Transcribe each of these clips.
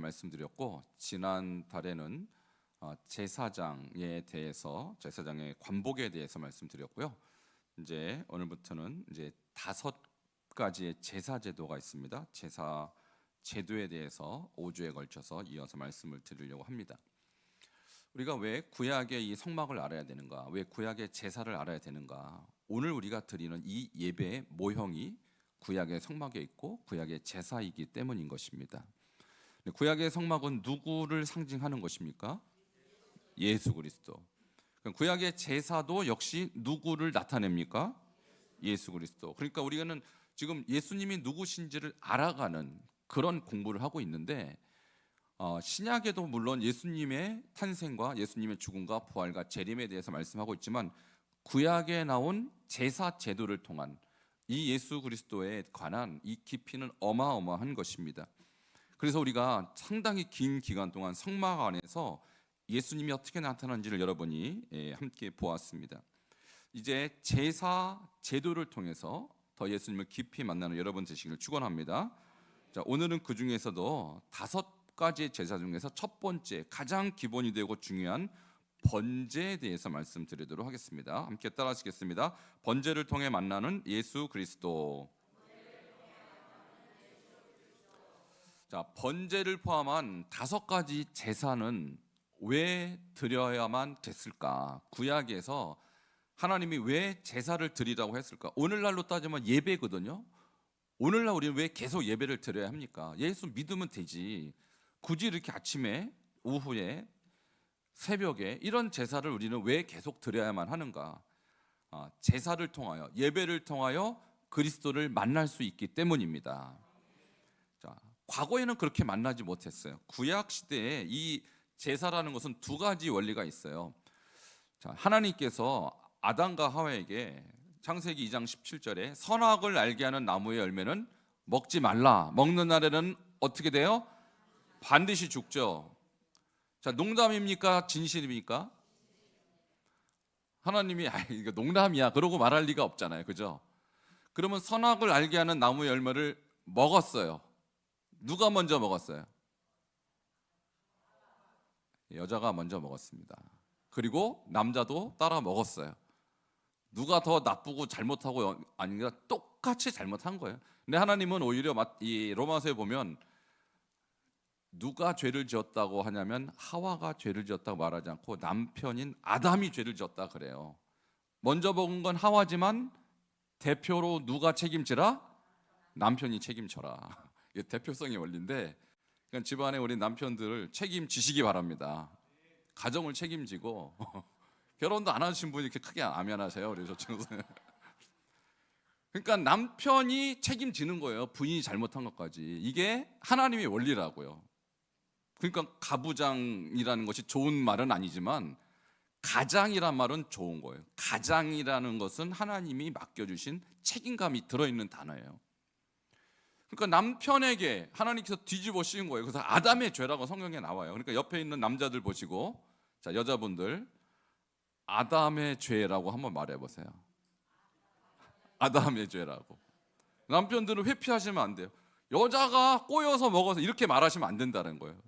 말씀드렸고, 지난 달에는 제사장의 관복에 대해서 말씀드렸고요. 이제 오늘부터는 이제 5가지의 제사 제도가 있습니다. 제사 제도에 대해서 5주에 걸쳐서 이어서 말씀을 드리려고 합니다. 우리가 왜 구약의 이 성막을 알아야 되는가? 왜 구약의 제사를 알아야 되는가? 오늘 우리가 드리는 이 예배의 모형이 구약의 성막에 있고 구약의 제사이기 때문인 것입니다. 구약의 성막은 누구를 상징하는 것입니까? 예수 그리스도. 구약의 제사도 역시 누구를 나타냅니까? 예수 그리스도. 그러니까 우리는 지금 예수님이 누구신지를 알아가는 그런 공부를 하고 있는데, 신약에도 물론 예수님의 탄생과 예수님의 죽음과 부활과 재림에 대해서 말씀하고 있지만, 구약에 나온 제사 제도를 통한 이 예수 그리스도에 관한 이 깊이는 어마어마한 것입니다. 그래서 우리가 상당히 긴 기간 동안 성막 안에서 예수님이 어떻게 나타나는지를 여러분이 함께 보았습니다. 이제 제사 제도를 통해서 더 예수님을 깊이 만나는 여러분 되시기를 축원합니다. 자, 오늘은 그 중에서도 5가지 제사 중에서 첫 번째, 가장 기본이 되고 중요한 번제에 대해서 말씀드리도록 하겠습니다. 함께 따라하시겠습니다. 번제를 통해 만나는 예수 그리스도. 자, 번제를 포함한 5가지 제사는 왜 드려야만 됐을까? 구약에서 하나님이 왜 제사를 드리라고 했을까? 오늘날로 따지면 예배거든요. 오늘날 우리는 왜 계속 예배를 드려야 합니까? 예수 믿으면 되지. 굳이 이렇게 아침에, 오후에, 새벽에 이런 제사를 우리는 왜 계속 드려야만 하는가? 제사를 통하여, 예배를 통하여 그리스도를 만날 수 있기 때문입니다. 자, 과거에는 그렇게 만나지 못했어요. 구약 시대에 이 제사라는 것은 2가지 원리가 있어요. 자, 하나님께서 아담과 하와에게 창세기 2장 17절에 선악을 알게 하는 나무의 열매는 먹지 말라. 먹는 날에는 어떻게 돼요? 반드시 죽죠. 자, 농담입니까? 진실입니까? 하나님이 이거 농담이야 그러고 말할 리가 없잖아요. 그죠? 그러면 선악을 알게 하는 나무의 열매를 먹었어요. 누가 먼저 먹었어요? 여자가 먼저 먹었습니다. 그리고 남자도 따라 먹었어요. 누가 더 나쁘고 잘못하고 아닌가? 똑같이 잘못한 거예요. 근데 하나님은 오히려 이 로마서에 보면 누가 죄를 지었다고 하냐면 하와가 죄를 지었다고 말하지 않고 남편인 아담이 죄를 지었다 그래요. 먼저 먹은 건 하와지만 대표로 누가 책임지라? 남편이 책임져라. 이게 대표성의 원리인데, 그러니까 집안에 우리 남편들을 책임지시기 바랍니다. 가정을 책임지고 결혼도 안 하신 분이 이렇게 크게 안 하세요. 우리 저쪽에서. 그러니까 남편이 책임지는 거예요. 부인이 잘못한 것까지. 이게 하나님의 원리라고요. 그러니까 가부장이라는 것이 좋은 말은 아니지만 가장이란 말은 좋은 거예요. 가장이라는 것은 하나님이 맡겨주신 책임감이 들어있는 단어예요. 그러니까 남편에게 하나님께서 뒤집어 씌운 거예요. 그래서 아담의 죄라고 성경에 나와요. 그러니까 옆에 있는 남자들 보시고, 자, 여자분들 아담의 죄라고 한번 말해보세요. 아담의 죄라고. 남편들은 회피하시면 안 돼요. 여자가 꼬여서 먹어서 이렇게 말하시면 안 된다는 거예요.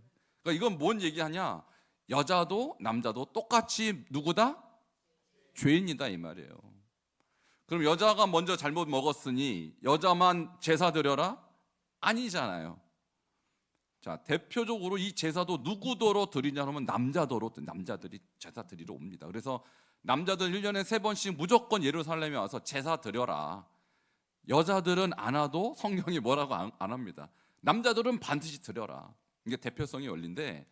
그러니까 이건 뭔 얘기하냐? 여자도 남자도 똑같이 누구다? 죄인이다 이 말이에요. 그럼 여자가 먼저 잘못 먹었으니 여자만 제사 드려라? 아니잖아요. 자, 대표적으로 이 제사도 누구더러 드리냐 하면 남자들이 제사 드리러 옵니다. 그래서 남자들 1년에 3번씩 무조건 예루살렘에 와서 제사 드려라. 여자들은 안 와도 성경이 뭐라고 안 합니다. 남자들은 반드시 드려라. 이게 대표성의 원리인데,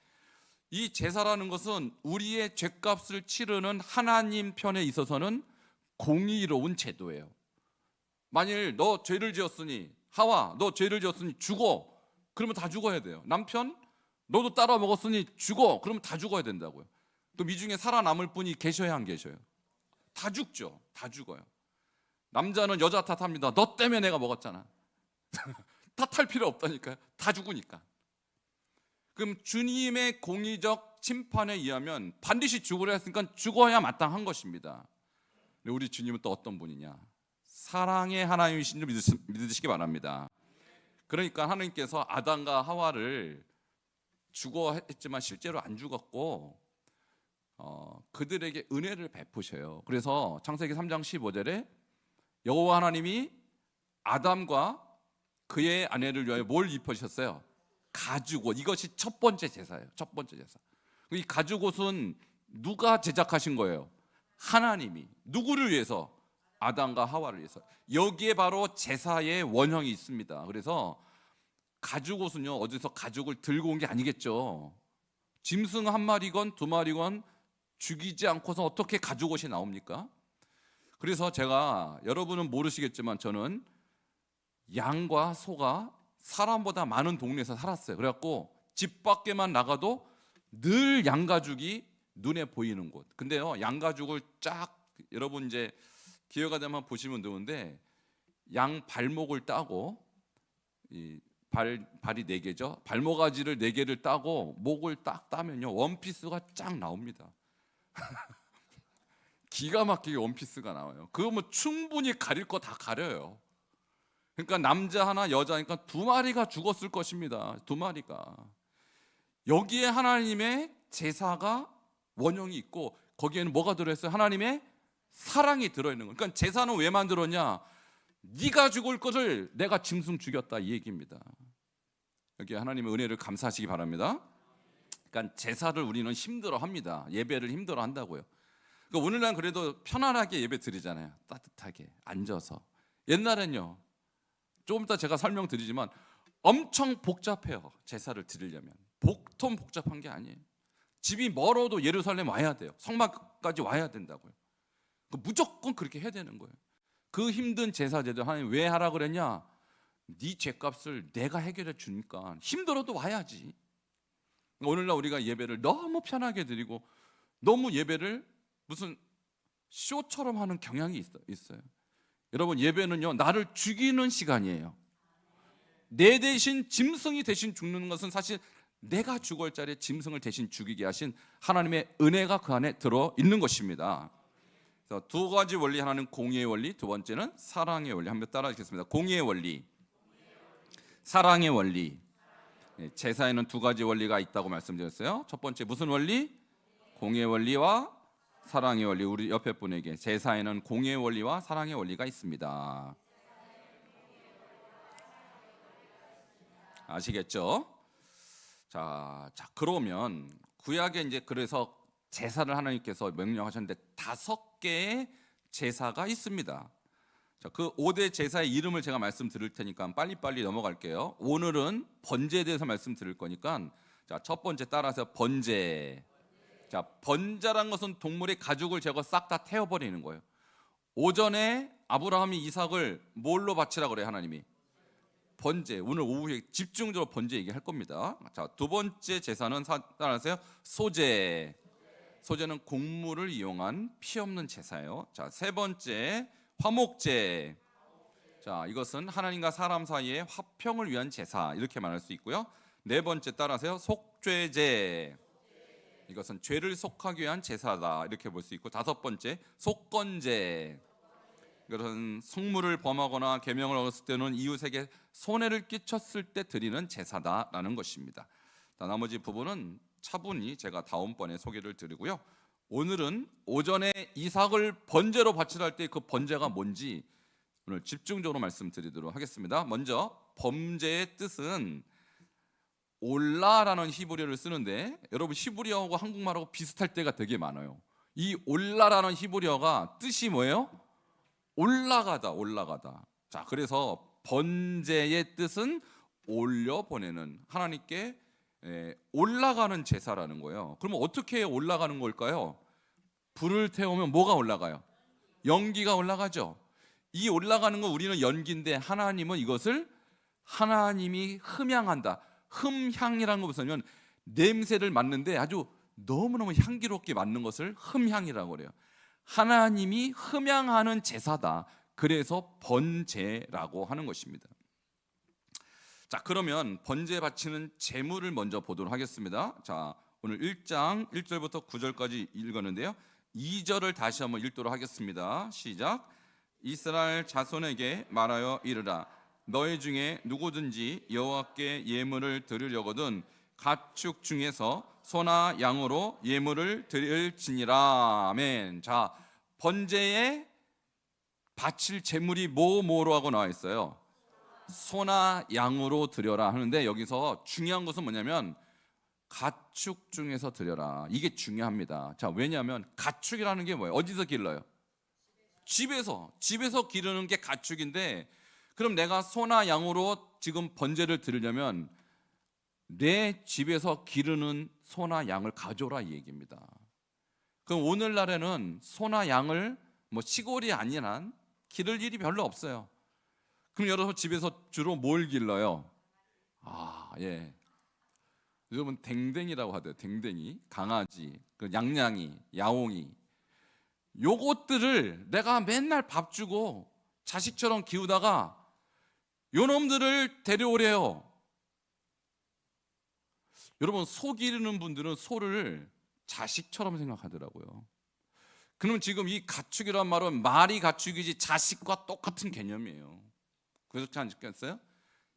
이 제사라는 것은 우리의 죄값을 치르는 하나님 편에 있어서는 공의로운 제도예요. 만일 너 죄를 지었으니, 하와 너 죄를 지었으니 죽어. 그러면 다 죽어야 돼요. 남편 너도 따라 먹었으니 죽어. 그러면 다 죽어야 된다고요. 또 이 중에 살아남을 분이 계셔야 안 계셔요? 다 죽죠. 다 죽어요. 남자는 여자 탓합니다. 너 때문에 내가 먹었잖아. 탓할 필요 없다니까요. 다 죽으니까. 그럼 주님의 공의적 심판에 의하면 반드시 죽으려 했으니까 죽어야 마땅한 것입니다. 우리 주님은 또 어떤 분이냐? 사랑의 하나님이신 줄 믿으시기 바랍니다. 그러니까 하나님께서 아담과 하와를 죽어 했지만 실제로 안 죽었고 그들에게 은혜를 베푸셔요. 그래서 창세기 3장 15절에 여호와 하나님이 아담과 그의 아내를 위하여 뭘 입히셨어요? 가죽옷. 이것이 첫 번째 제사예요. 첫 번째 제사. 이 가죽옷은 누가 제작하신 거예요? 하나님이. 누구를 위해서? 아담과 하와를 위해서. 여기에 바로 제사의 원형이 있습니다. 그래서 가죽옷은요, 어디서 가죽을 들고 온 게 아니겠죠. 짐승 한 마리건 두 마리건 죽이지 않고서 어떻게 가죽옷이 나옵니까? 그래서 제가, 여러분은 모르시겠지만 저는 양과 소가 사람보다 많은 동네에서 살았어요. 그래갖고 집 밖에만 나가도 늘 양가죽이 눈에 보이는 곳. 근데요, 양가죽을 쫙, 여러분 이제 기회가 되면 보시면 되는데, 양 발목을 따고, 이 발이 4개죠. 발모가지를 4개를 따고 목을 딱 따면요, 원피스가 쫙 나옵니다. 기가 막히게 원피스가 나와요. 그거 뭐 충분히 가릴 거 다 가려요. 그러니까 남자 하나 여자니까 2마리가 죽었을 것입니다. 2마리가. 여기에 하나님의 제사가 원형이 있고, 거기에는 뭐가 들어있어요? 하나님의 사랑이 들어있는 거예요. 그러니까 제사는 왜 만들었냐? 네가 죽을 것을 내가 짐승 죽였다, 이 얘기입니다. 여기 하나님의 은혜를 감사하시기 바랍니다. 그러니까 제사를 우리는 힘들어합니다. 예배를 힘들어한다고요. 그러니까 오늘날 그래도 편안하게 예배 드리잖아요. 따뜻하게 앉아서. 옛날엔요, 조금 이따 제가 설명드리지만 엄청 복잡해요. 제사를 드리려면 보통 복잡한 게 아니에요. 집이 멀어도 예루살렘 와야 돼요. 성막까지 와야 된다고요. 무조건 그렇게 해야 되는 거예요. 그 힘든 제사제도 하나님 왜 하라 그랬냐? 네 죄값을 내가 해결해 주니까 힘들어도 와야지. 오늘날 우리가 예배를 너무 편하게 드리고 너무 예배를 무슨 쇼처럼 하는 경향이 있어요. 여러분, 예배는요, 나를 죽이는 시간이에요. 내 대신 짐승이 대신 죽는 것은 사실 내가 죽을 자리에 짐승을 대신 죽이게 하신 하나님의 은혜가 그 안에 들어 있는 것입니다. 그래서 2가지 원리, 하나는 공의의 원리, 두 번째는 사랑의 원리. 한번 따라 하겠습니다. 공의의 원리, 사랑의 원리. 제사에는 2가지 원리가 있다고 말씀드렸어요. 첫 번째 무슨 원리? 공의의 원리와 사랑의 원리. 우리 옆에 분에게, 제사에는 공의의 원리와 사랑의 원리가 있습니다. 아시겠죠? 자, 그러면 구약에 이제 그래서 제사를 하나님께서 명령하셨는데 5개의 제사가 있습니다. 자, 그 5대 제사의 이름을 제가 말씀드릴 테니까 빨리빨리 넘어갈게요. 오늘은 번제에 대해서 말씀드릴 거니까, 자, 첫 번째 따라서 번제. 자, 번제란 것은 동물의 가죽을 제거 싹 다 태워버리는 거예요. 오전에 아브라함이 이삭을 뭘로 바치라 그래요? 하나님이 번제. 오늘 오후에 집중적으로 번제 얘기할 겁니다. 자, 두 번째 제사는 따라하세요. 소제. 소제는 곡물을 이용한 피 없는 제사예요. 자, 세 번째 화목제. 자, 이것은 하나님과 사람 사이의 화평을 위한 제사, 이렇게 말할 수 있고요. 네 번째 따라하세요. 속죄제. 이것은 죄를 속하기 위한 제사다, 이렇게 볼 수 있고, 5번째 속건제. 이것은 성물을 범하거나 계명을 어겼을 때는 이웃에게 손해를 끼쳤을 때 드리는 제사다라는 것입니다. 자, 나머지 부분은 차분히 제가 다음번에 소개를 드리고요. 오늘은 오전에 이삭을 번제로 바치라 할 때 그 번제가 뭔지 오늘 집중적으로 말씀드리도록 하겠습니다. 먼저 번제의 뜻은 올라라는 히브리어를 쓰는데, 여러분 히브리어하고 한국말하고 비슷할 때가 되게 많아요. 이 올라라는 히브리어가 뜻이 뭐예요? 올라가다, 올라가다. 자, 그래서 번제의 뜻은 올려보내는, 하나님께 올라가는 제사라는 거예요. 그러면 어떻게 올라가는 걸까요? 불을 태우면 뭐가 올라가요? 연기가 올라가죠. 이 올라가는 건 우리는 연기인데, 하나님은 이것을 하나님이 흠향한다. 흠향이라는 거 보시면 냄새를 맡는데 아주 너무너무 향기롭게 맡는 것을 흠향이라고 그래요. 하나님이 흠향하는 제사다. 그래서 번제라고 하는 것입니다. 자, 그러면 번제 바치는 제물을 먼저 보도록 하겠습니다. 자, 오늘 1장 1절부터 9절까지 읽었는데요. 2절을 다시 한번 읽도록 하겠습니다. 시작. 이스라엘 자손에게 말하여 이르라. 너희 중에 누구든지 여호와께 예물을 드리려거든 가축 중에서 소나 양으로 예물을 드릴지니라. 아멘. 자, 번제에 바칠 제물이 뭐로 하고 나와 있어요? 소나 양으로 드려라 하는데, 여기서 중요한 것은 뭐냐면 가축 중에서 드려라. 이게 중요합니다. 자, 왜냐하면 가축이라는 게 뭐예요? 어디서 길러요? 집에서 기르는 게 가축인데, 그럼 내가 소나 양으로 지금 번제를 드리려면 내 집에서 기르는 소나 양을 가져오라 이 얘기입니다. 그럼 오늘날에는 소나 양을 뭐 시골이 아닌 한 기를 일이 별로 없어요. 그럼 여러분 집에서 주로 뭘 길러요? 예. 여러분 댕댕이라고 하대요. 댕댕이, 강아지, 그 양냥이, 야옹이. 요것들을 내가 맨날 밥 주고 자식처럼 키우다가 요놈들을 데려오래요. 여러분 소 기르는 분들은 소를 자식처럼 생각하더라고요. 그럼 지금 이 가축이란 말은 말이 가축이지 자식과 똑같은 개념이에요. 그렇지 않겠어요?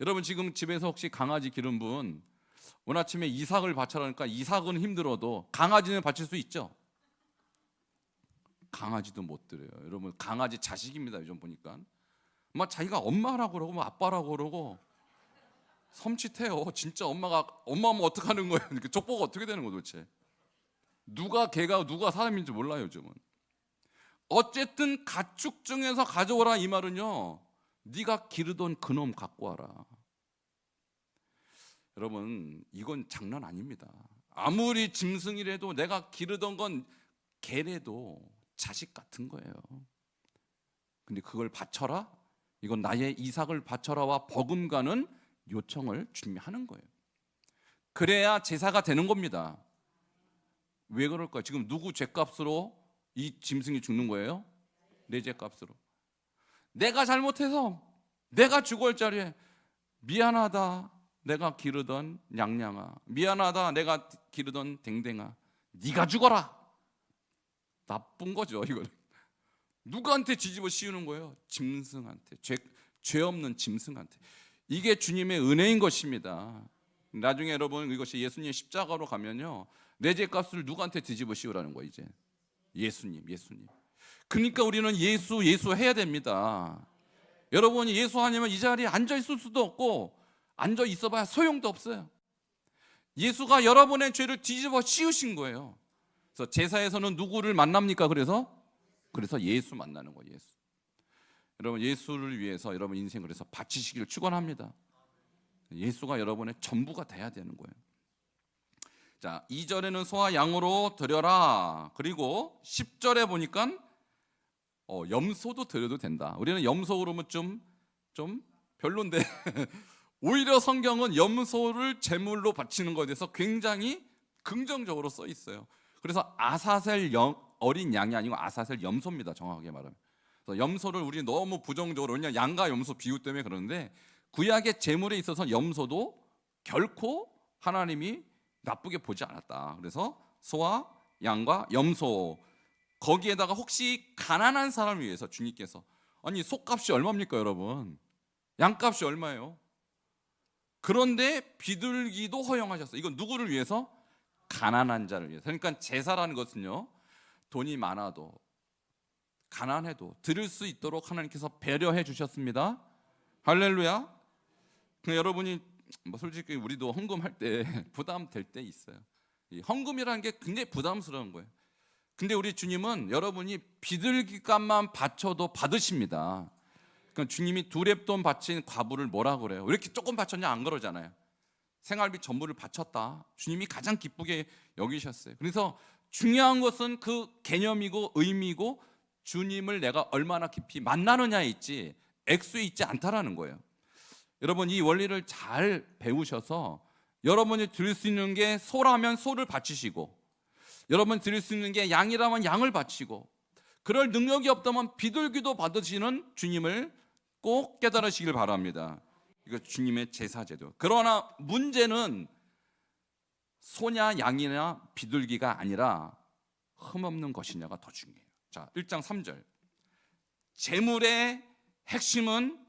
여러분 지금 집에서 혹시 강아지 기른 분 오늘 아침에 이삭을 바쳐라니까 이삭은 힘들어도 강아지는 바칠 수 있죠? 강아지도 못 드려요. 여러분 강아지 자식입니다. 요즘 보니까 막 자기가 엄마라고 그러고 뭐 아빠라고 그러고 섬찟해요. 진짜 엄마면 어떡하는 거예요? 족보가 어떻게 되는 거예요 도대체? 누가 개가 누가 사람인지 몰라요 요즘은. 어쨌든 가축 중에서 가져오라 이 말은요, 네가 기르던 그놈 갖고 와라. 여러분 이건 장난 아닙니다. 아무리 짐승이라도 내가 기르던 건 개래도 자식 같은 거예요. 근데 그걸 바쳐라? 이건 나의 이삭을 바쳐라와 버금가는 요청을 주님이 하는 거예요. 그래야 제사가 되는 겁니다. 왜 그럴까요? 지금 누구 죄값으로 이 짐승이 죽는 거예요? 내 죄값으로. 내가 잘못해서 내가 죽을 자리에 미안하다 내가 기르던 양양아, 미안하다 내가 기르던 댕댕아, 네가 죽어라. 나쁜 거죠 이거는. 누구한테 뒤집어 씌우는 거예요? 짐승한테, 죄 없는 짐승한테. 이게 주님의 은혜인 것입니다. 나중에 여러분 이것이 예수님 십자가로 가면요, 내 죄값을 누구한테 뒤집어 씌우라는 거예요? 이제 예수님. 그러니까 우리는 예수 해야 됩니다. 여러분 예수 아니면 이 자리에 앉아 있을 수도 없고 앉아 있어봐야 소용도 없어요. 예수가 여러분의 죄를 뒤집어 씌우신 거예요. 그래서 제사에서는 누구를 만납니까? 그래서 예수 만나는 거예요. 예수. 여러분 예수를 위해서 여러분 인생 그래서 바치시기를 축원합니다. 예수가 여러분의 전부가 돼야 되는 거예요. 자, 2절에는 소와 양으로 드려라. 그리고 10절에 보니까 염소도 드려도 된다. 우리는 염소 그러면 좀 별론데 오히려 성경은 염소를 제물로 바치는 것에 대해서 굉장히 긍정적으로 써 있어요. 그래서 아사셀 어린 양이 아니고 아사셀 염소입니다. 정확하게 말하면. 그래서 염소를 우리 너무 부정적으로 그냥 양과 염소 비유 때문에 그러는데, 구약의 제물에 있어서 염소도 결코 하나님이 나쁘게 보지 않았다. 그래서 소와 양과 염소, 거기에다가 혹시 가난한 사람을 위해서 주님께서, 아니 소값이 얼마입니까 여러분? 양값이 얼마예요? 그런데 비둘기도 허용하셨어요. 이건 누구를 위해서? 가난한 자를 위해서. 그러니까 제사라는 것은요, 돈이 많아도 가난해도 드릴 수 있도록 하나님께서 배려해 주셨습니다. 할렐루야. 근데 여러분이 솔직히 우리도 헌금할 때 부담될 때 있어요. 이 헌금이라는 게 굉장히 부담스러운 거예요. 근데 우리 주님은 여러분이 비둘기값만 바쳐도 받으십니다. 그러니까 주님이 두렙돈 바친 과부를 뭐라 그래요? 왜 이렇게 조금 바쳤냐 안 그러잖아요. 생활비 전부를 바쳤다. 주님이 가장 기쁘게 여기셨어요. 그래서 중요한 것은 그 개념이고 의미고 주님을 내가 얼마나 깊이 만나느냐에 있지 액수에 있지 않다라는 거예요. 여러분 이 원리를 잘 배우셔서 여러분이 드릴 수 있는 게 소라면 소를 바치시고, 여러분 드릴 수 있는 게 양이라면 양을 바치고, 그럴 능력이 없다면 비둘기도 받으시는 주님을 꼭 깨달으시길 바랍니다. 이거 주님의 제사제도. 그러나 문제는 소냐 양이나 비둘기가 아니라 흠없는 것이냐가 더 중요해요. 자, 1장 3절. 제물의 핵심은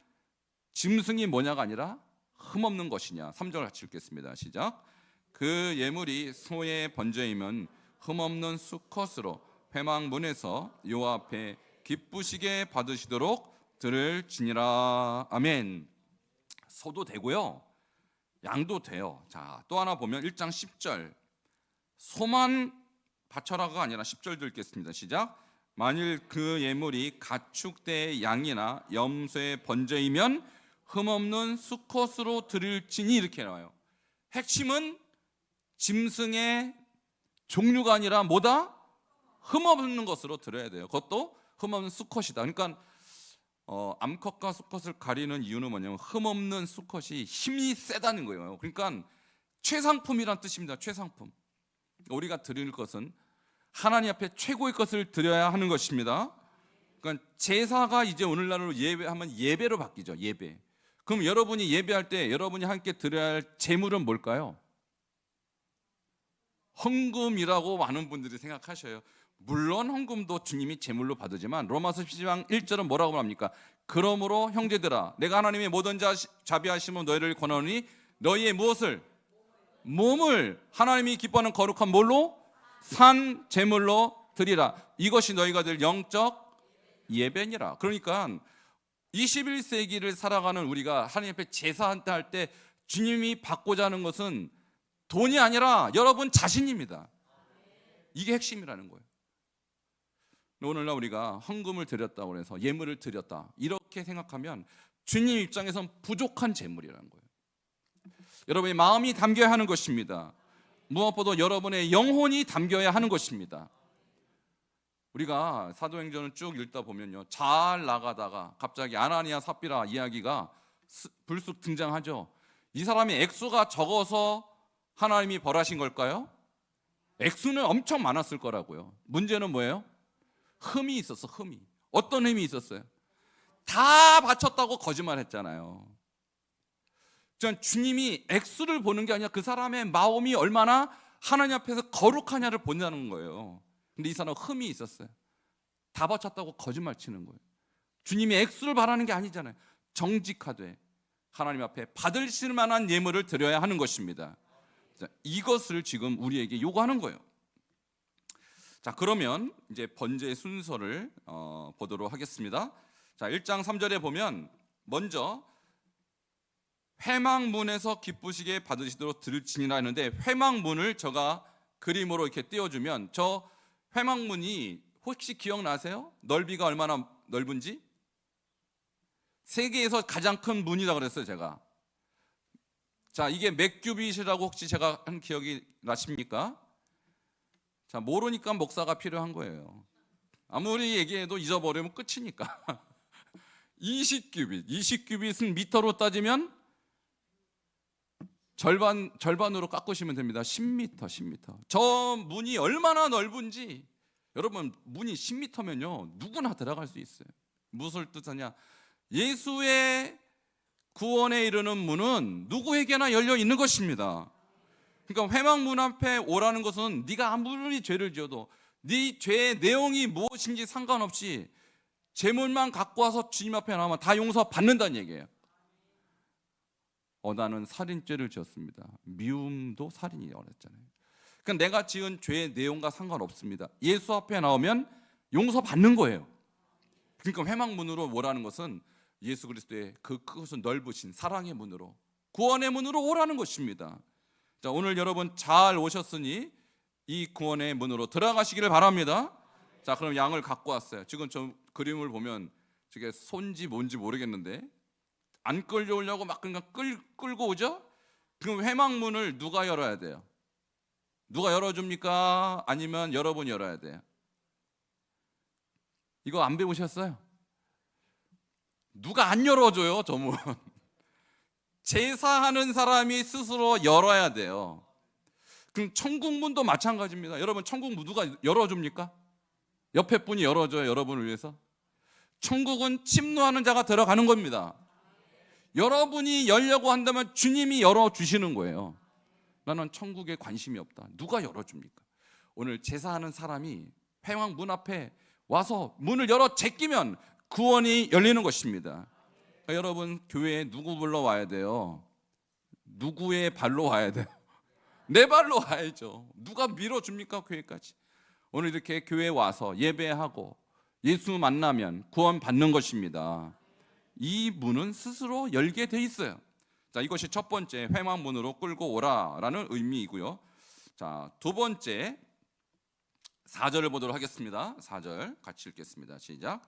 짐승이 뭐냐가 아니라 흠없는 것이냐. 3절 같이 읽겠습니다. 시작. 그 예물이 소의 번제이면 흠없는 수컷으로 회막문에서 여호와 앞에 기쁘시게 받으시도록 들을지니라. 아멘. 소도 되고요, 양도 돼요. 자, 또 하나 보면 1장 10절, 소만 바쳐라가 아니라 10절 읽겠습니다. 시작. 만일 그 예물이 가축대의 양이나 염소의 번제이면 흠없는 수컷으로 드릴지니, 이렇게 나와요. 핵심은 짐승의 종류가 아니라 뭐다? 흠없는 것으로 드려야 돼요. 그것도 흠없는 수컷이다. 그러니까 암컷과 수컷을 가리는 이유는 뭐냐면 흠없는 수컷이 힘이 세다는 거예요. 그러니까 최상품이란 뜻입니다. 최상품. 우리가 드릴 것은 하나님 앞에 최고의 것을 드려야 하는 것입니다. 그러니까 제사가 이제 오늘날로 예배하면 예배로 바뀌죠. 예배. 그럼 여러분이 예배할 때 여러분이 함께 드려야 할 제물은 뭘까요? 헌금이라고 많은 분들이 생각하셔요. 물론 헌금도 주님이 제물로 받으지만 로마서 12장 1절은 뭐라고 합니까? 그러므로 형제들아, 내가 하나님의 모든 자비하심으로 너희를 권하노니 너희의 무엇을? 몸을 하나님이 기뻐하는 거룩한 뭘로? 산 제물로 드리라. 이것이 너희가 될 영적 예배니라. 그러니까 21세기를 살아가는 우리가 하나님 앞에 제사할 때 주님이 받고자 하는 것은 돈이 아니라 여러분 자신입니다. 이게 핵심이라는 거예요. 오늘날 우리가 헌금을 드렸다고 해서 예물을 드렸다 이렇게 생각하면 주님 입장에선 부족한 제물이라는 거예요. 여러분의 마음이 담겨야 하는 것입니다. 무엇보다 여러분의 영혼이 담겨야 하는 것입니다. 우리가 사도행전을 쭉 읽다 보면요, 잘 나가다가 갑자기 아나니아 삽비라 이야기가 불쑥 등장하죠. 이 사람의 액수가 적어서 하나님이 벌하신 걸까요? 액수는 엄청 많았을 거라고요. 문제는 뭐예요? 흠이 있었어. 흠이. 어떤 흠이 있었어요? 다 바쳤다고 거짓말했잖아요. 전 주님이 액수를 보는 게 아니라 그 사람의 마음이 얼마나 하나님 앞에서 거룩하냐를 본다는 거예요. 근데 이 사람은 흠이 있었어요. 다 바쳤다고 거짓말 치는 거예요. 주님이 액수를 바라는 게 아니잖아요. 정직하되 하나님 앞에 받으실 만한 예물을 드려야 하는 것입니다. 자, 이것을 지금 우리에게 요구하는 거예요. 자, 그러면 이제 번제의 순서를 보도록 하겠습니다. 자, 1장 3절에 보면 먼저 회막문에서 기쁘시게 받으시도록 들을지니라 했는데, 회막문을 제가 그림으로 이렇게 띄워주면 저 회막문이 혹시 기억나세요? 넓이가 얼마나 넓은지? 세계에서 가장 큰 문이라고 그랬어요, 제가. 자, 이게 몇 규빗이라고 혹시 제가 한 기억이 나십니까? 자, 모르니까 목사가 필요한 거예요. 아무리 얘기해도 잊어버리면 끝이니까. 20규빗. 20규빗은 미터로 따지면 절반으로 깎으시면 됩니다. 10m, 10m. 저 문이 얼마나 넓은지, 여러분, 문이 10m면요 누구나 들어갈 수 있어요. 무엇을 뜻하냐? 예수의 구원에 이르는 문은 누구에게나 열려 있는 것입니다. 그러니까 회막문 앞에 오라는 것은 네가 아무리 죄를 지어도 네 죄의 내용이 무엇인지 상관없이 제물만 갖고 와서 주님 앞에 나오면 다 용서받는다는 얘기예요. 나는 살인죄를 지었습니다. 미움도 살인이라고 그랬잖아요. 그러니까 내가 지은 죄의 내용과 상관없습니다. 예수 앞에 나오면 용서받는 거예요. 그러니까 회막문으로 오라는 것은 예수 그리스도의 그것은 넓으신 사랑의 문으로, 구원의 문으로 오라는 것입니다. 자, 오늘 여러분 잘 오셨으니 이 구원의 문으로 들어가시기를 바랍니다. 자, 그럼 양을 갖고 왔어요. 지금 저 그림을 보면 저게 손지 뭔지 모르겠는데 안 끌려오려고 막 그냥 끌고 오죠? 그럼 회막문을 누가 열어야 돼요? 누가 열어줍니까? 아니면 여러분이 열어야 돼요? 이거 안 배우셨어요? 누가 안 열어줘요, 저 문. 제사하는 사람이 스스로 열어야 돼요. 그럼 천국문도 마찬가지입니다. 여러분, 천국문 누가 열어줍니까? 옆에 분이 열어줘요, 여러분을 위해서. 천국은 침노하는 자가 들어가는 겁니다. 여러분이 열려고 한다면 주님이 열어주시는 거예요. 나는 천국에 관심이 없다. 누가 열어줍니까? 오늘 제사하는 사람이 회막문 앞에 와서 문을 열어 제끼면 구원이 열리는 것입니다. 그러니까 여러분, 교회에 누구 불러와야 돼요? 누구의 발로 와야 돼요? 내 발로 와야죠. 누가 밀어줍니까? 교회까지. 오늘 이렇게 교회에 와서 예배하고 예수 만나면 구원 받는 것입니다. 이 문은 스스로 열게 돼 있어요. 자, 이것이 첫 번째, 회망문으로 끌고 오라라는 의미이고요. 자, 두 번째 4절을 보도록 하겠습니다. 4절 같이 읽겠습니다. 시작.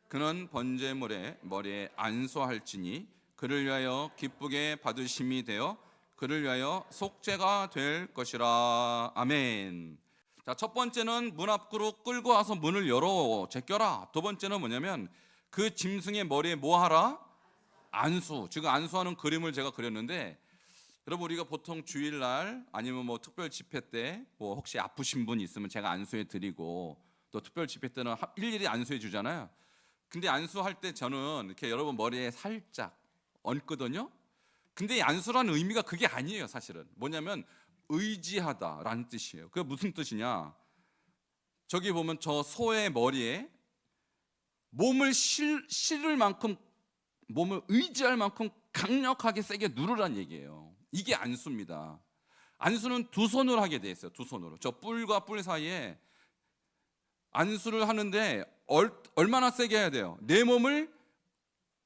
그는 번제물의 머리에 안수할지니 그를 위하여 기쁘게 받으심이 되어 그를 위하여 속죄가 될 것이라. 아멘. 자, 첫 번째는 문 앞으로 끌고 와서 문을 열어 제껴라. 두 번째는 뭐냐면 그 짐승의 머리에 뭐 하라? 안수. 지금 안수하는 그림을 제가 그렸는데, 여러분 우리가 보통 주일날 아니면 뭐 특별 집회 때 뭐 혹시 아프신 분 있으면 제가 안수해 드리고, 또 특별 집회 때는 일일이 안수해 주잖아요. 근데 안수할 때 저는 이렇게 여러분 머리에 살짝 얹거든요. 근데 이 안수라는 의미가 그게 아니에요. 사실은 뭐냐면 의지하다라는 뜻이에요. 그게 무슨 뜻이냐? 저기 보면 저 소의 머리에 몸을 실을 만큼, 몸을 의지할 만큼 강력하게 세게 누르란 얘기예요. 이게 안수입니다. 안수는 두 손으로 하게 돼 있어요. 두 손으로. 저 뿔과 뿔 사이에 안수를 하는데 얼마나 세게 해야 돼요? 내 몸을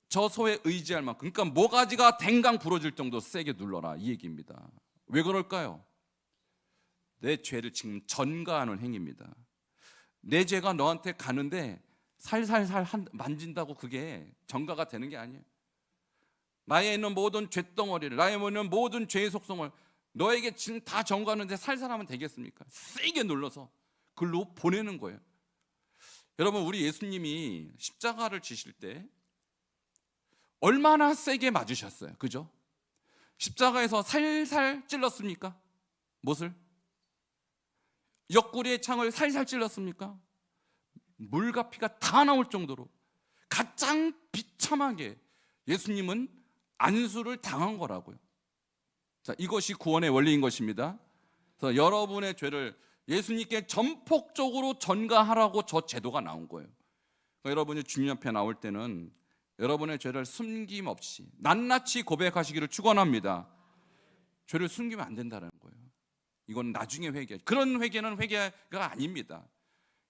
저 소에 의지할 만큼, 그러니까 모가지가 댕강 부러질 정도 세게 눌러라, 이 얘기입니다. 왜 그럴까요? 내 죄를 지금 전가하는 행위입니다. 내 죄가 너한테 가는데 살살살 만진다고 그게 전가가 되는 게 아니에요. 나에 있는 모든 죄덩어리를, 나에 있는 모든 죄의 속성을 너에게 지금 다 전가하는데 살살하면 되겠습니까? 세게 눌러서 글로 보내는 거예요. 여러분, 우리 예수님이 십자가를 지실 때 얼마나 세게 맞으셨어요? 그죠? 십자가에서 살살 찔렀습니까? 못을? 옆구리의 창을 살살 찔렀습니까? 물과 피가 다 나올 정도로 가장 비참하게 예수님은 안수를 당한 거라고요. 자, 이것이 구원의 원리인 것입니다. 그래서 여러분의 죄를 예수님께 전폭적으로 전가하라고 저 제도가 나온 거예요. 그러니까 여러분이 주님 앞에 나올 때는 여러분의 죄를 숨김없이 낱낱이 고백하시기를 축원합니다. 죄를 숨기면 안 된다는 거예요. 이건 나중에 회개. 그런 회개는 회개가 아닙니다.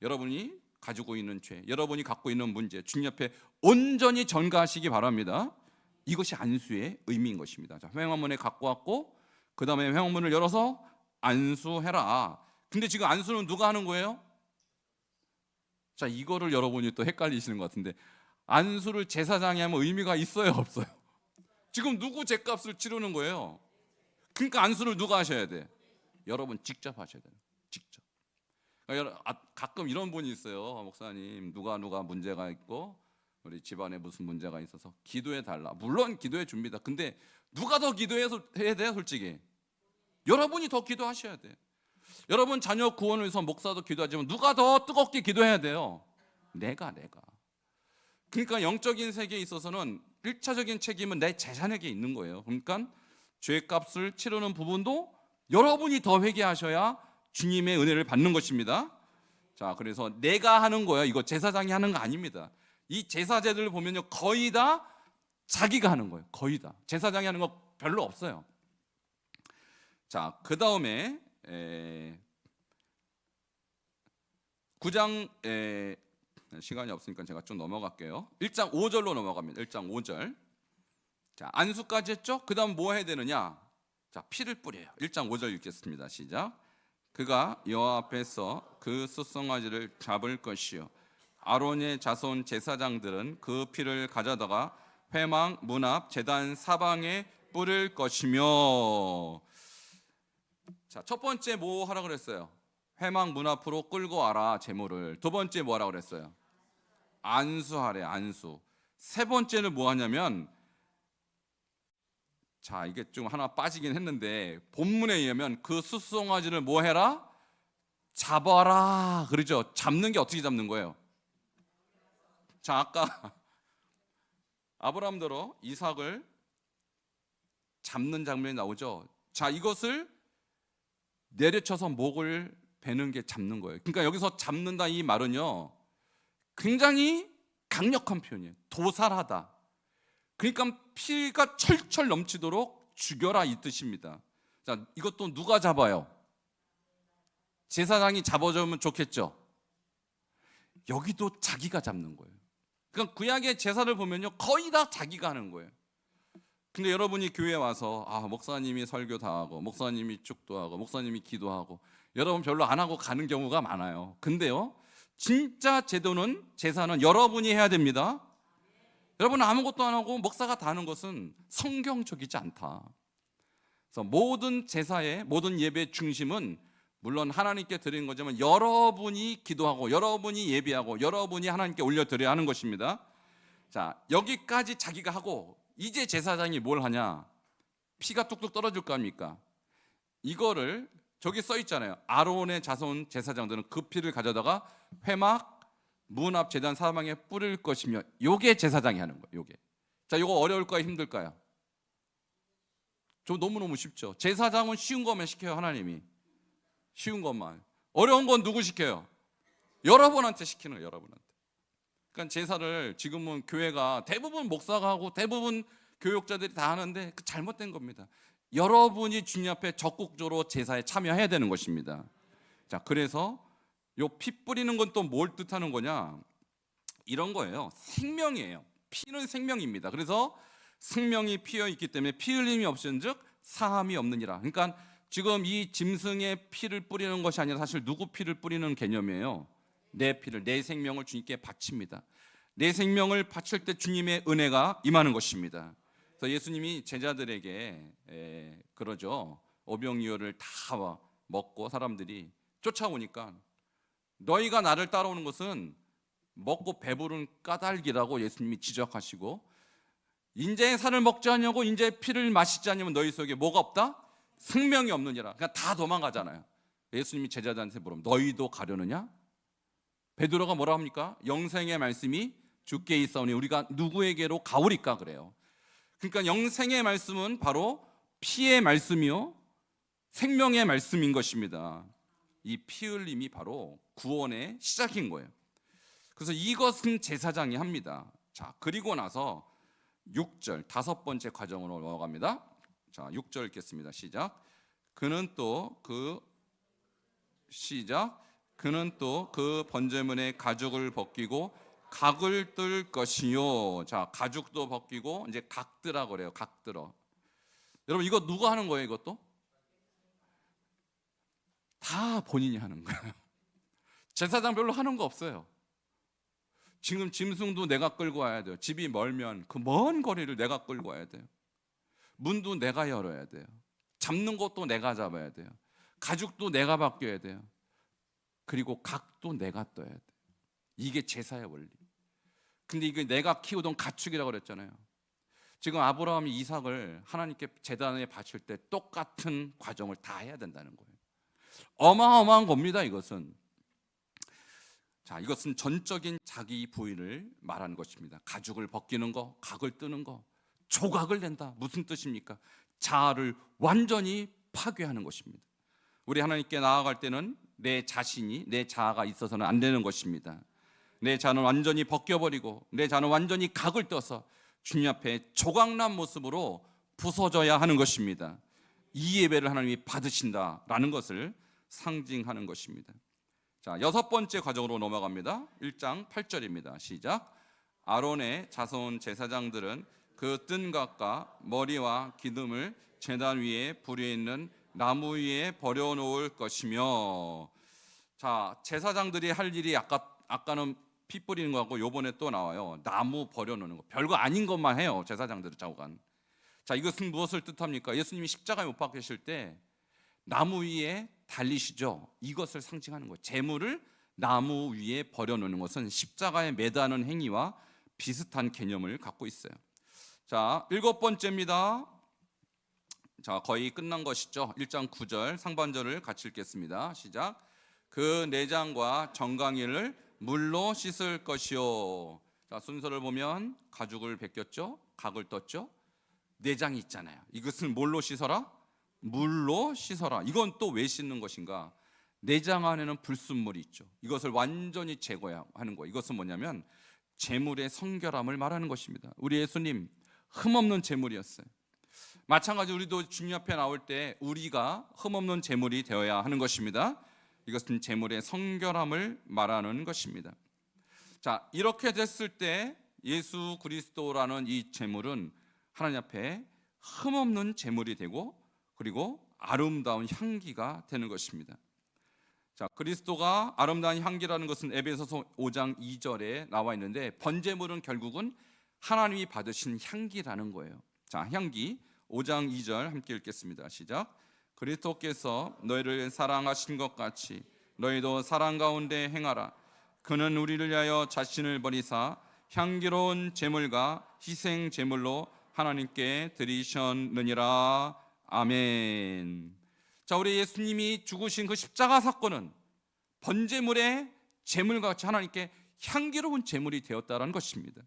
여러분이 가지고 있는 죄, 여러분이 갖고 있는 문제, 주님 앞에 온전히 전가하시기 바랍니다. 이것이 안수의 의미인 것입니다. 자, 회망문에 갖고 왔고, 그 다음에 회망문을 열어서 안수해라. 근데 지금 안수는 누가 하는 거예요? 자, 이거를 여러분이 또 헷갈리시는 것 같은데, 안수를 제사장이 하면 의미가 있어요, 없어요? 지금 누구 죄값을 치르는 거예요? 그러니까 안수를 누가 하셔야 돼? 여러분 직접 하셔야 돼요. 직접. 가끔 이런 분이 있어요. 목사님, 누가 문제가 있고 우리 집안에 무슨 문제가 있어서 기도해 달라. 물론 기도해 줍니다. 근데 누가 더 기도해야 돼요? 솔직히 여러분이 더 기도하셔야 돼요. 여러분 자녀 구원을 위해서 목사도 기도하지만 누가 더 뜨겁게 기도해야 돼요? 내가. 그러니까 영적인 세계에 있어서는 1차적인 책임은 내 재산에게 있는 거예요. 그러니까 죄값을 치르는 부분도 여러분이 더 회개하셔야 주님의 은혜를 받는 것입니다. 자, 그래서 내가 하는 거예요. 이거 제사장이 하는 거 아닙니다. 이 제사제들을 보면요, 거의 다 자기가 하는 거예요. 거의 다. 제사장이 하는 거 별로 없어요. 자, 그 다음에 9장 시간이 없으니까 제가 좀 넘어갈게요. 1장 5절로 넘어갑니다. 1장 5절. 자, 안수까지 했죠? 그 다음 뭐 해야 되느냐? 자, 피를 뿌려요. 1장 5절 읽겠습니다. 시작. 그가 여호와 앞에서 그 숫송아지를 잡을 것이요 아론의 자손 제사장들은 그 피를 가져다가 회망 문 앞 제단 사방에 뿌릴 것이며. 자, 첫 번째 뭐 하라 그랬어요? 회망 문 앞으로 끌고 와라 제물을. 두 번째 뭐 하라 그랬어요? 안수하래. 안수. 세 번째는 뭐 하냐면, 자, 이게 좀 하나 빠지긴 했는데 본문에 의하면 그 숫송아지를 뭐 해라? 잡아라. 그러죠. 잡는 게 어떻게 잡는 거예요? 자, 아까 아브라함대로 이삭을 잡는 장면이 나오죠. 자, 이것을 내려쳐서 목을 베는 게 잡는 거예요. 그러니까 여기서 잡는다 이 말은요, 굉장히 강력한 표현이에요. 도살하다. 그러니까 피가 철철 넘치도록 죽여라 이 뜻입니다. 자, 이것도 누가 잡아요? 제사장이 잡아주면 좋겠죠. 여기도 자기가 잡는 거예요. 그러니까 구약의 제사를 보면요, 거의 다 자기가 하는 거예요. 근데 여러분이 교회에 와서 목사님이 설교 다 하고, 목사님이 축도하고, 목사님이 기도하고, 여러분 별로 안 하고 가는 경우가 많아요. 근데요, 진짜 제사는 여러분이 해야 됩니다. 여러분 아무것도 안 하고 목사가 다 하는 것은 성경적이지 않다. 그래서 모든 제사의 모든 예배의 중심은 물론 하나님께 드리는 거지만 여러분이 기도하고 여러분이 예배하고 여러분이 하나님께 올려드려야 하는 것입니다. 자, 여기까지 자기가 하고 이제 제사장이 뭘 하냐? 피가 뚝뚝 떨어질 거 아닙니까? 이거를 저기 써 있잖아요. 아론의 자손 제사장들은 그 피를 가져다가 회막 문 앞 제단 사방에 뿌릴 것이며, 요게 제사장이 하는 거예요. 요게. 자, 요거 어려울까요? 힘들까요? 저 너무너무 쉽죠. 제사장은 쉬운 것만 시켜요. 하나님이 쉬운 것만. 어려운 건 누구 시켜요? 여러분한테 시키는 거예요. 여러분한테. 그러니까 제사를 지금은 교회가 대부분 목사가 하고 대부분 교육자들이 다 하는데 그 잘못된 겁니다. 여러분이 주님 앞에 적극적으로 제사에 참여해야 되는 것입니다. 자, 그래서 요 피 뿌리는 건 또 뭘 뜻하는 거냐? 이런 거예요. 생명이에요. 피는 생명입니다. 그래서 생명이 피어 있기 때문에 피 흘림이 없은즉 사함이 없느니라. 그러니까 지금 이 짐승의 피를 뿌리는 것이 아니라 사실 누구 피를 뿌리는 개념이에요. 내 피를, 내 생명을 주님께 바칩니다. 내 생명을 바칠 때 주님의 은혜가 임하는 것입니다. 그래서 예수님이 제자들에게 그러죠. 오병이어를 다 먹고 사람들이 쫓아오니까 너희가 나를 따라오는 것은 먹고 배부른 까닭이라고 예수님이 지적하시고, 인자의 살을 먹지 않냐고 인자의 피를 마시지 않으면 너희 속에 뭐가 없다? 생명이 없느니라. 그냥 다 도망가잖아요. 예수님이 제자들한테 물으면 너희도 가려느냐? 베드로가 뭐라 합니까? 영생의 말씀이 주께 있사오니 우리가 누구에게로 가오리까 그래요. 그러니까 영생의 말씀은 바로 피의 말씀이요 생명의 말씀인 것입니다. 이 피 흘림이 바로 구원의 시작인 거예요. 그래서 이것은 제사장이 합니다. 자, 그리고 나서 6절 다섯 번째 과정으로 넘어갑니다. 자, 6절 읽겠습니다. 시작. 그는 또 그 번제물의 가죽을 벗기고 각을 뜰 것이요. 자, 가죽도 벗기고 이제 각드라고 그래요. 각들어. 여러분 이거 누가 하는 거예요? 이것도 다 본인이 하는 거예요. 제사장 별로 하는 거 없어요. 지금 짐승도 내가 끌고 와야 돼요. 집이 멀면 그 먼 거리를 내가 끌고 와야 돼요. 문도 내가 열어야 돼요. 잡는 것도 내가 잡아야 돼요. 가죽도 내가 벗겨야 돼요. 그리고 각도 내가 떠야 돼요. 이게 제사의 원리. 근데 이게 내가 키우던 가축이라고 그랬잖아요. 지금 아브라함이 이삭을 하나님께 제단에 바칠 때 똑같은 과정을 다 해야 된다는 거예요. 어마어마한 겁니다. 이것은. 자, 이것은 전적인 자기 부위를 말하는 것입니다. 가죽을 벗기는 거, 각을 뜨는 거, 조각을 낸다. 무슨 뜻입니까? 자아를 완전히 파괴하는 것입니다. 우리 하나님께 나아갈 때는 내 자신이, 내 자아가 있어서는 안 되는 것입니다. 내 자는 완전히 벗겨버리고 내 자는 완전히 각을 떠서 주님 앞에 조각난 모습으로 부서져야 하는 것입니다. 이 예배를 하나님이 받으신다라는 것을 상징하는 것입니다. 자, 여섯 번째 과정으로 넘어갑니다. 1장 8절입니다. 시작. 아론의 자손 제사장들은 그 뜬 각과 머리와 기둥을 제단 위에 불에 있는 나무 위에 버려놓을 것이며. 자, 제사장들이 할 일이 아까는 피 뿌리는 거하고 요번에 또 나와요. 나무 버려놓는 거. 별거 아닌 것만 해요. 제사장들은 좌우간. 자, 이것은 무엇을 뜻합니까? 예수님이 십자가에 못 박히실 때 나무 위에 달리시죠. 이것을 상징하는 거예요. 제물을 나무 위에 버려놓는 것은 십자가에 매다는 행위와 비슷한 개념을 갖고 있어요. 자, 일곱 번째입니다. 자, 거의 끝난 것이죠. 1장 9절 상반절을 같이 읽겠습니다. 시작. 그 내장과 정강이를 물로 씻을 것이요. 자, 순서를 보면 가죽을 벗겼죠. 각을 떴죠. 내장이 있잖아요. 이것을 뭘로 씻어라? 물로 씻어라. 이건 또 왜 씻는 것인가? 내장 안에는 불순물이 있죠. 이것을 완전히 제거하는 거예요. 이것은 뭐냐면 제물의 성결함을 말하는 것입니다. 우리 예수님 흠없는 제물이었어요. 마찬가지로 우리도 주님 앞에 나올 때 우리가 흠없는 제물이 되어야 하는 것입니다. 이것은 제물의 성결함을 말하는 것입니다. 자, 이렇게 됐을 때 예수 그리스도라는 이 제물은 하나님 앞에 흠없는 제물이 되고 그리고 아름다운 향기가 되는 것입니다. 자, 그리스도가 아름다운 향기라는 것은 에베소서 5장 2절에 나와 있는데 번제물은 결국은 하나님이 받으신 향기라는 거예요. 자, 향기 5장 2절 함께 읽겠습니다. 시작. 그리스도께서 너희를 사랑하신 것 같이 너희도 사랑 가운데 행하라. 그는 우리를 위하여 자신을 버리사 향기로운 제물과 희생 제물로 하나님께 드리셨느니라. 아멘. 자, 우리 예수님이 죽으신 그 십자가 사건은 번제물의 제물과 같이 하나님께 향기로운 제물이 되었다는 것입니다.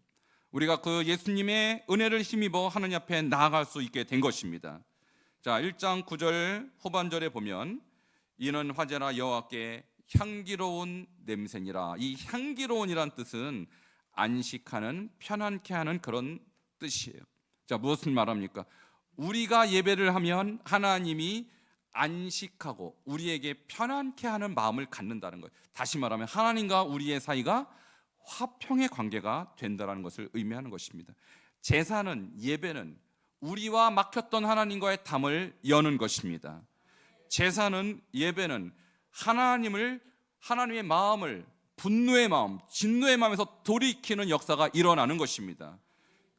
우리가 그 예수님의 은혜를 힘입어 하나님 앞에 나아갈 수 있게 된 것입니다. 자, 1장 9절 후반절에 보면 이는 화제라 여호와께 향기로운 냄새니라. 이 향기로운이란 뜻은 안식하는, 편안케 하는 그런 뜻이에요. 자, 무엇을 말합니까? 우리가 예배를 하면 하나님이 안식하고 우리에게 편안케 하는 마음을 갖는다는 거예요. 다시 말하면 하나님과 우리의 사이가 화평의 관계가 된다는 것을 의미하는 것입니다. 제사는, 예배는 우리와 막혔던 하나님과의 담을 여는 것입니다. 제사는, 예배는 하나님의 마음을, 분노의 마음, 진노의 마음에서 돌이키는 역사가 일어나는 것입니다.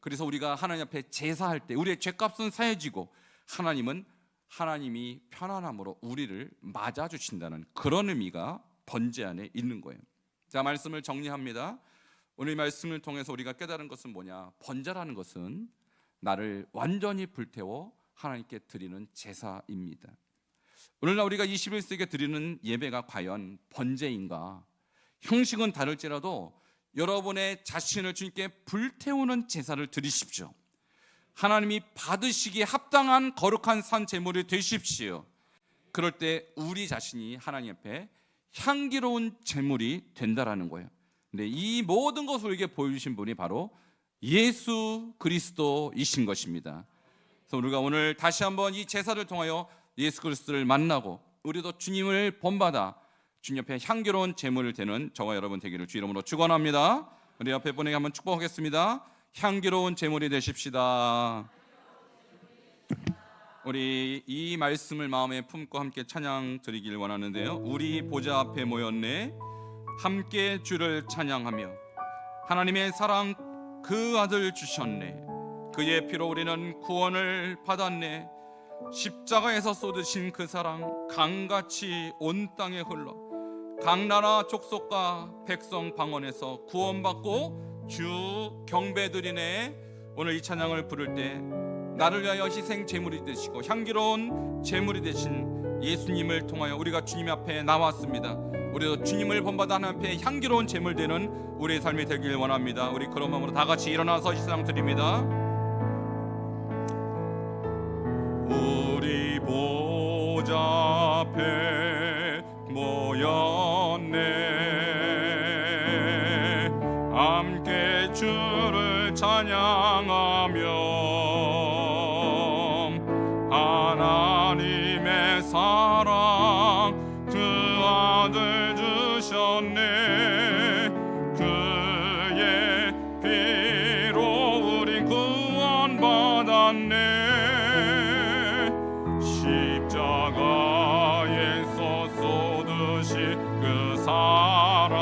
그래서 우리가 하나님 앞에 제사할 때 우리의 죄값은 사해지고 하나님이 편안함으로 우리를 맞아주신다는 그런 의미가 번제 안에 있는 거예요. 자, 말씀을 정리합니다. 오늘 말씀을 통해서 우리가 깨달은 것은 뭐냐? 번제라는 것은 나를 완전히 불태워 하나님께 드리는 제사입니다. 오늘날 우리가 21세기에 드리는 예배가 과연 번제인가? 형식은 다를지라도 여러분의 자신을 주님께 불태우는 제사를 드리십시오. 하나님이 받으시기에 합당한 거룩한 산 제물이 되십시오. 그럴 때 우리 자신이 하나님 앞에 향기로운 제물이 된다라는 거예요. 근데 이 모든 것을 우리에게 보여주신 분이 바로 예수 그리스도이신 것입니다. 그래서 우리가 오늘 다시 한번 이 제사를 통하여 예수 그리스도를 만나고 우리도 주님을 본받아 주님 옆에 향기로운 제물을 드는 저와 여러분 되기를 주 이름으로 축원합니다. 우리 옆에 분에게 한번 축복하겠습니다. 향기로운 제물이 되십시다. 우리 이 말씀을 마음에 품고 함께 찬양 드리길 원하는데요. 우리 보좌 앞에 모였네 함께 주를 찬양하며 하나님의 사랑 그 아들 주셨네. 그의 피로 우리는 구원을 받았네. 십자가에서 쏟으신 그 사랑 강같이 온 땅에 흘러 각 나라 족속과 백성 방언에서 구원받고 주 경배드리네. 오늘 이 찬양을 부를 때 나를 위하여 희생 제물이 되시고 향기로운 제물이 되신 예수님을 통하여 우리가 주님 앞에 나왔습니다. 우리도 주님을 본받아 하나님 앞에 향기로운 제물 되는 우리의 삶이 되길 원합니다. 우리 그런 마음으로 다 같이 일어나서 이 찬양 드립니다. 우리 보좌 앞에 모였네 함께 주를 찬양하며 하나님의 사랑 그 아들 주셨네. 그의 피로 우리 구원받았네. 십자가에서 쏟으신 그 사랑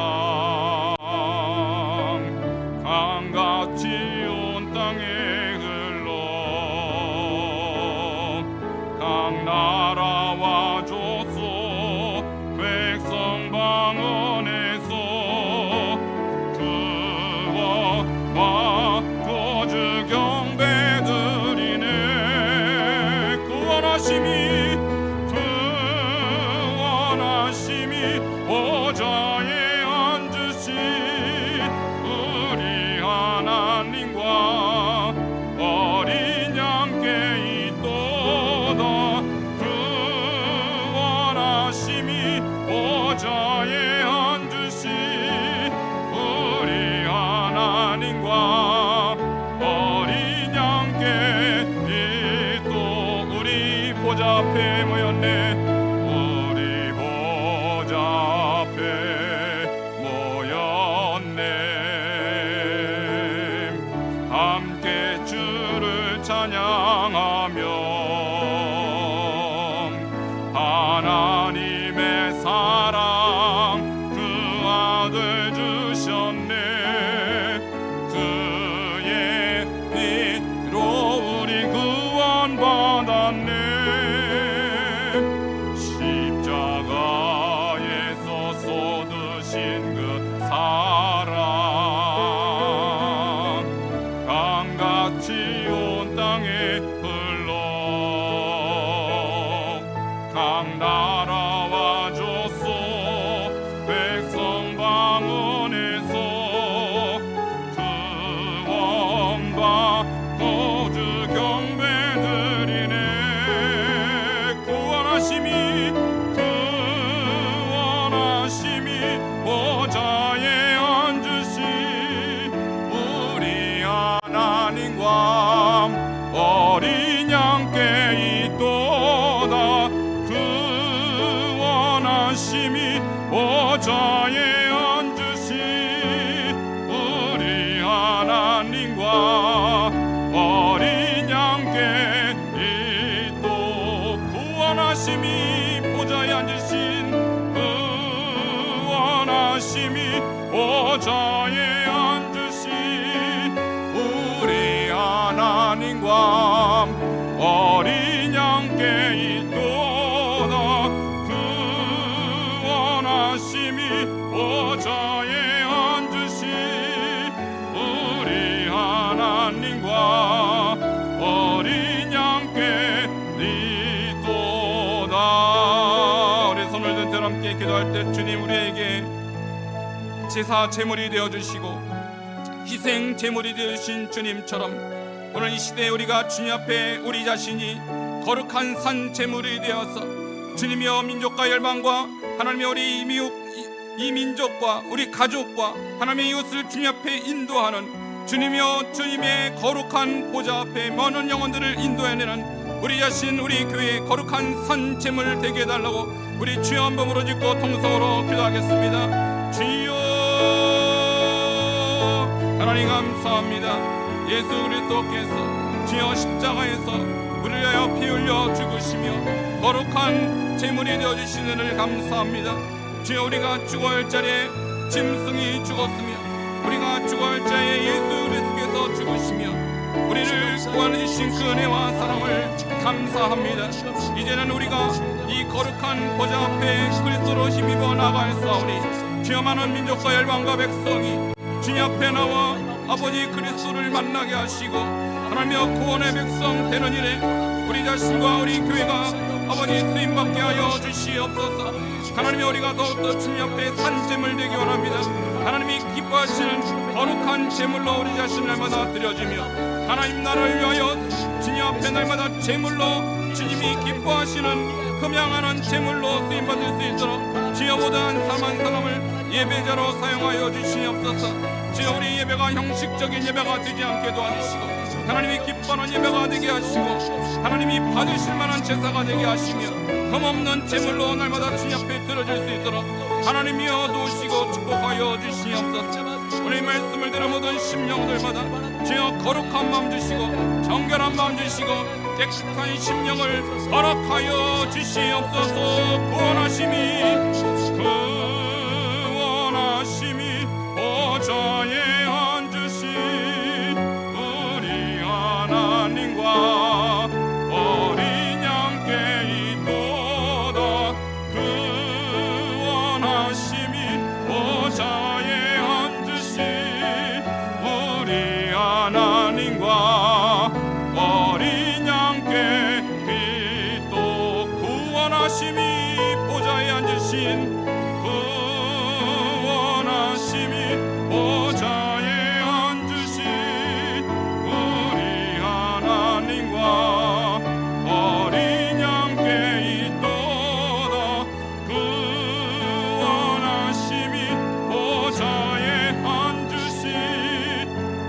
강같이 온 땅에 흘러 각 나라와 족속 백성 방언에서 구원받고 주 경배드리네. 구원하심이 보좌에 앉으신 우리 하나님과 어린 양께 있도다. 구원하심이 보좌에 앉으신 우리 하나님과 어린 양께 있도다. 원하심이 보좌에 앉으신 우리 하나님과 어린 양께 이 또 구원하심이 보좌에 앉으신 구원하심이 보좌에 앉으신 우리 하나님과 어린 양께 있도다. 구원하심이 보좌에 앉으신 우리 하나님과 어린 양께 있도다. 우리 손을 든 대로 함께 기도할 때 주님 우리에게 제사 제물이 되어주시고 희생 제물이 되어주신 주님처럼 오늘 이 시대에 우리가 주님 앞에 우리 자신이 거룩한 산 제물이 되어서 주님이여 민족과 열방과 하나님의 우리 이 민족과 우리 가족과 하나님의 이웃을 주님 앞에 인도하는 주님이여 주님의 거룩한 보좌 앞에 많은 영혼들을 인도해내는 우리 자신 우리 교회의 거룩한 산 제물 되게 해달라고 우리 주여 한 몸으로 짓고 통성으로 기도하겠습니다. 주여 하나님 감사합니다. 예수 그리스도께서 주여 십자가에서 우리를 위하여 피 흘려 죽으시며 거룩한 제물이 되어주신 은혜를 감사합니다. 주여 우리가 죽어야 할 자리에 짐승이 죽었으며 우리가 죽어야 할 자리에 예수 그리스도께서 죽으시며 우리를 구원해주신 그 은혜와 사랑을 감사합니다. 이제는 우리가 이 거룩한 보좌 앞에 그리스도로 힘입어 나아가사오니 주여 많은 민족과 열방과 백성이 주님 앞에 나와 아버지 그리스도를 만나게 하시고 하나님의 구원의 백성 되는 일에 우리 자신과 우리 교회가 아버지 쓰임받게 하여 주시옵소서. 하나님의 우리가 더욱더 주님 앞에 산제물 되기 원합니다. 하나님이 기뻐하시는 거룩한 제물로 우리 자신을 날마다 드려지며 하나님 나라를 위하여 주님 앞에 날마다 제물로 주님이 기뻐하시는 흠양하는 제물로 쓰임받을 수 있도록 주여 모든 사람 사람을 예배자로 사용하여 주시옵소서. 주여 우리 예배가 형식적인 예배가 되지 않게 도와주시고 하나님이 기뻐하는 예배가 되게 하시고 하나님이 받으실 만한 제사가 되게 하시며 흠없는 제물로 날마다 주님 앞에 들어질 수 있도록 하나님이여 도우시고 축복하여 주시옵소서. 우리 말씀을 들은 모든 심령들마다 주여 거룩한 마음 주시고 정결한 마음 주시고 깨끗한 심령을 허락하여 주시옵소서. 구원하심이 보좌에 앉으신 우리 하나님과 어린 양께 있도다. 구원하심이 보좌에 앉으신 우리 하나님과 어린 양께 있도. 구원하심이 보좌에 앉으신 보좌에 앉으신 우리 하나님과 어린 양께 있도다. 구원하심이 보좌에 앉으신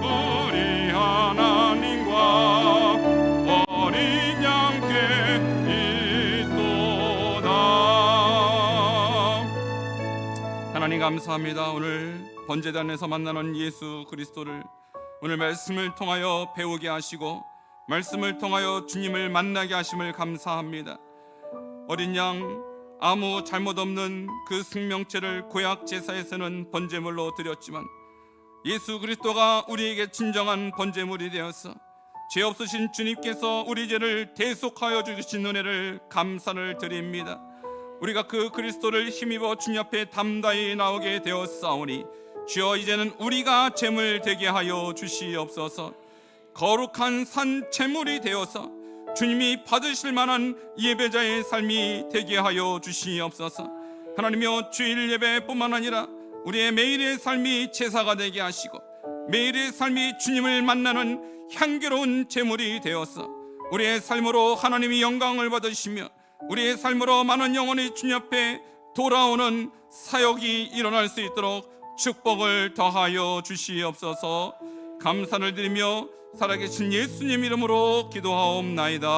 우리 하나님과 어린 양께 있도다. 하나님 감사합니다. 오늘 번제단에서 만나는 예수 그리스도를 오늘 말씀을 통하여 배우게 하시고 말씀을 통하여 주님을 만나게 하심을 감사합니다. 어린 양 아무 잘못 없는 그 생명체를 구약 제사에서는 번제물로 드렸지만 예수 그리스도가 우리에게 진정한 번제물이 되어서 죄 없으신 주님께서 우리 죄를 대속하여 주신 은혜를 감사를 드립니다. 우리가 그 그리스도를 힘입어 주님 앞에 담대히 나오게 되었사오니 주여 이제는 우리가 제물 되게 하여 주시옵소서. 거룩한 산 제물이 되어서 주님이 받으실 만한 예배자의 삶이 되게 하여 주시옵소서. 하나님이여 주일 예배뿐만 아니라 우리의 매일의 삶이 제사가 되게 하시고 매일의 삶이 주님을 만나는 향기로운 제물이 되어서 우리의 삶으로 하나님이 영광을 받으시며 우리의 삶으로 많은 영혼이 주님 앞에 돌아오는 사역이 일어날 수 있도록 축복을 더하여 주시옵소서. 감사를 드리며 살아계신 예수님 이름으로 기도하옵나이다.